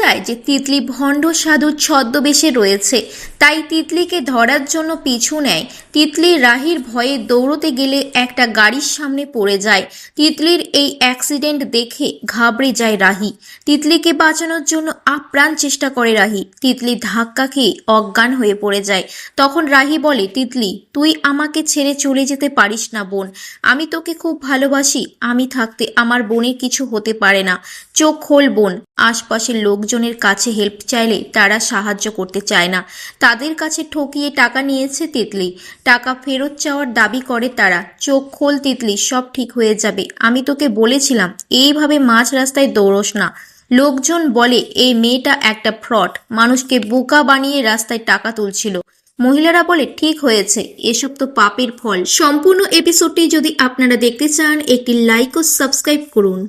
যায় যে তিতলি ভণ্ড সাধুর ছদ্মবেশে রয়েছে, তাই তিতলিকে ধরার জন্য পিছু নেয়। তিতলি রাহির ভয়ে দৌড়তে গেলে একটা গাড়ির সামনে পড়ে যায়। তিতলির এই অ্যাক্সিডেন্ট দেখে ঘাবড়ে যায় রাহি। তিতলিকে বাঁচানোর জন্য আপ্রাণ চেষ্টা করে রাহি। তিতলি ধাক্কা খেয়ে অজ্ঞান হয়ে পড়ে যায়। তখন রাহি বলে, তিতলি তুই আমাকে ছেড়ে চলে যেতে পারিস না বোন, আমি তোকে খুব ভালোবাসি, আমি থাকতে আমার বোনের কিছু হতে পারে না, চোখ খোল বোন। আশপাশের লোকজনের কাছে হেল্প চাইলে তারা সাহায্য করতে চায় না, তাদের কাছে ঠকিয়ে টাকা নিয়েছে তিতলি, টাকা ফেরত চাওয়ার দাবি করে তারা। চোখ খোল তিতলি, সব ঠিক হয়ে যাবে, আমি তোকে বলেছিলাম এইভাবে মাঝ রাস্তায় দৌড়স না। লোকজন বলে এই মেয়েটা একটা ফ্রড, মানুষকে বোকা বানিয়ে রাস্তায় টাকা তুলছিল। মহিলারা বলে ঠিক হয়েছে, এসব তো পাপের ফল। সম্পূর্ণ এপিসোডটি যদি আপনারা দেখতে চান একটি লাইক ও সাবস্ক্রাইব করুন।